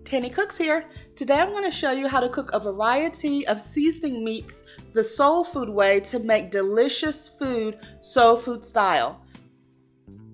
Tanny Cooks here. Today I'm going to show you how to cook a variety of seasoning meats the soul food way to make delicious food soul food style.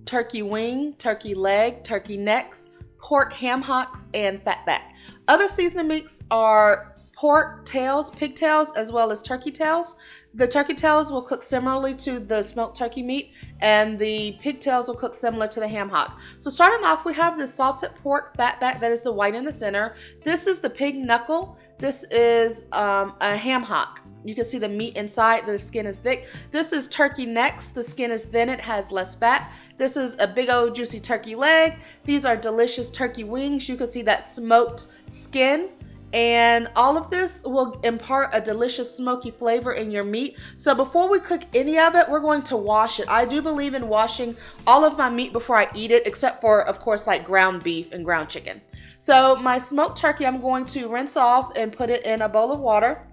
Turkey wing, turkey leg, turkey necks, pork ham hocks, and fatback. Other seasoning meats are pork tails, pigtails, as well as turkey tails. The turkey tails will cook similarly to the smoked turkey meat, and the pigtails will cook similar to the ham hock. So starting off, we have the salted pork fatback, that is the white in the center. This is the pig knuckle. This is a ham hock. You can see the meat inside, the skin is thick. This is turkey necks. The skin is thin, it has less fat. This is a big old juicy turkey leg. These are delicious turkey wings. You can see that smoked skin. And all of this will impart a delicious smoky flavor in your meat. So before we cook any of it, we're going to wash it. I do believe in washing all of my meat before I eat it, except for, of course, like ground beef and ground chicken. So my smoked turkey, I'm going to rinse off and put it in a bowl of water.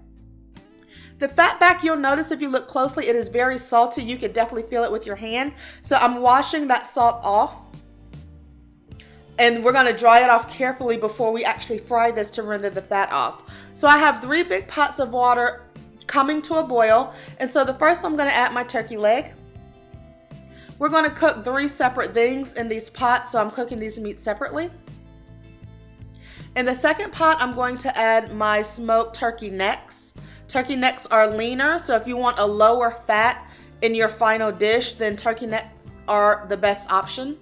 The fatback, you'll notice if you look closely, it is very salty. You can definitely feel it with your hand. So I'm washing that salt off. And we're going to dry it off carefully before we actually fry this to render the fat off. So I have 3 big pots of water coming to a boil. And so the first one, I'm going to add my turkey leg. We're going to cook 3 separate things in these pots, so I'm cooking these meats separately. In the second pot, I'm going to add my smoked turkey necks. Turkey necks are leaner, so if you want a lower fat in your final dish, then turkey necks are the best option.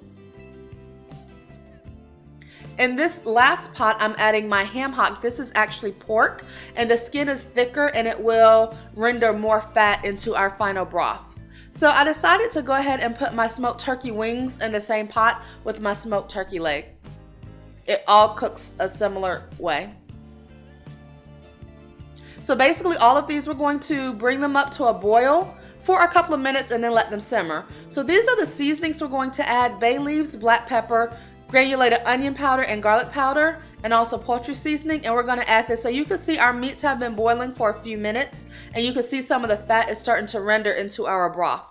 In this last pot, I'm adding my ham hock. This is actually pork, and the skin is thicker, and it will render more fat into our final broth. So I decided to go ahead and put my smoked turkey wings in the same pot with my smoked turkey leg. It all cooks a similar way. So basically all of these, we're going to bring them up to a boil for a couple of minutes and then let them simmer. So these are the seasonings we're going to add: bay leaves, black pepper, granulated onion powder, and garlic powder, and also poultry seasoning. And we're going to add this. So you can see our meats have been boiling for a few minutes, and you can see some of the fat is starting to render into our broth.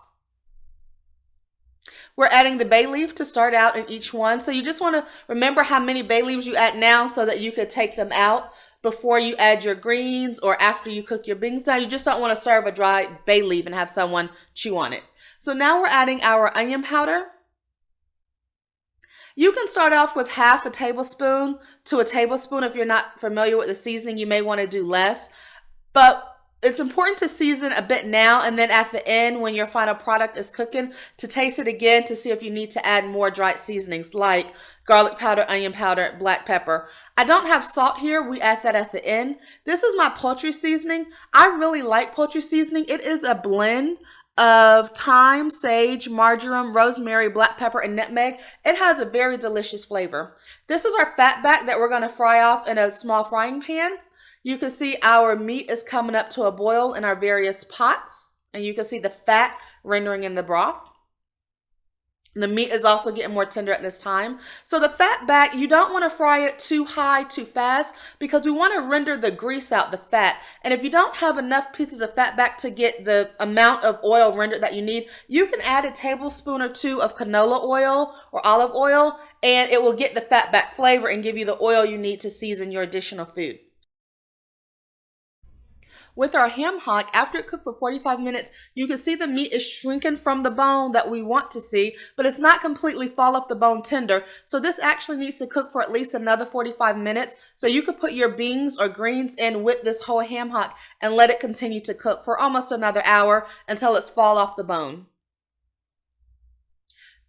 We're adding the bay leaf to start out in each one. So you just want to remember how many bay leaves you add now so that you could take them out before you add your greens or after you cook your beans. Now you just don't want to serve a dry bay leaf and have someone chew on it. So now we're adding our onion powder. You can start off with half a tablespoon to a tablespoon. If you're not familiar with the seasoning, you may want to do less. But it's important to season a bit now, and then at the end when your final product is cooking, to taste it again to see if you need to add more dried seasonings like garlic powder, onion powder, black pepper. I don't have salt here. We add that at the end. This is my poultry seasoning. I really like poultry seasoning. It is a blend of thyme, sage, marjoram, rosemary, black pepper, and nutmeg. It has a very delicious flavor. This is our fatback that we're going to fry off in a small frying pan. You can see our meat is coming up to a boil in our various pots, and you can see the fat rendering in the broth. The meat is also getting more tender at this time. So the fatback, you don't want to fry it too high, too fast, because we want to render the grease out, the fat. And if you don't have enough pieces of fatback to get the amount of oil rendered that you need, you can add a tablespoon or 2 of canola oil or olive oil, and it will get the fatback flavor and give you the oil you need to season your additional food. With our ham hock, after it cooked for 45 minutes, you can see the meat is shrinking from the bone that we want to see, but it's not completely fall off the bone tender. So this actually needs to cook for at least another 45 minutes. So you could put your beans or greens in with this whole ham hock and let it continue to cook for almost another hour until it's fall off the bone.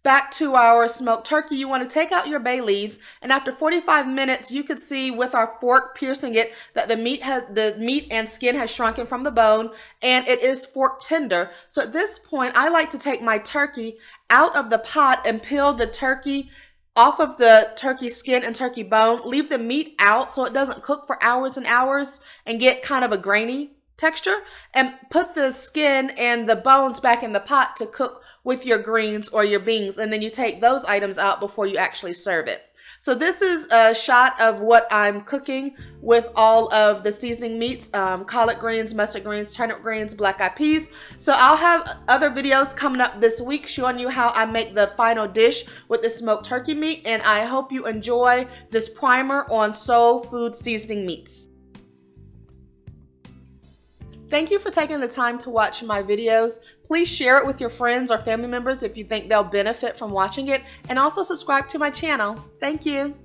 Back to our smoked turkey, you want to take out your bay leaves, and after 45 minutes, you could see with our fork piercing it that the meat and skin has shrunken from the bone, and it is fork tender. So at this point, I like to take my turkey out of the pot and peel the turkey off of the turkey skin and turkey bone. Leave the meat out so it doesn't cook for hours and hours and get kind of a grainy texture, and put the skin and the bones back in the pot to cook with your greens or your beans, and then you take those items out before you actually serve it. So this is a shot of what I'm cooking with all of the seasoning meats, collard greens, mustard greens, turnip greens, black eyed peas. So I'll have other videos coming up this week showing you how I make the final dish with the smoked turkey meat, and I hope you enjoy this primer on soul food seasoning meats. Thank you for taking the time to watch my videos. Please share it with your friends or family members if you think they'll benefit from watching it, and also subscribe to my channel. Thank you.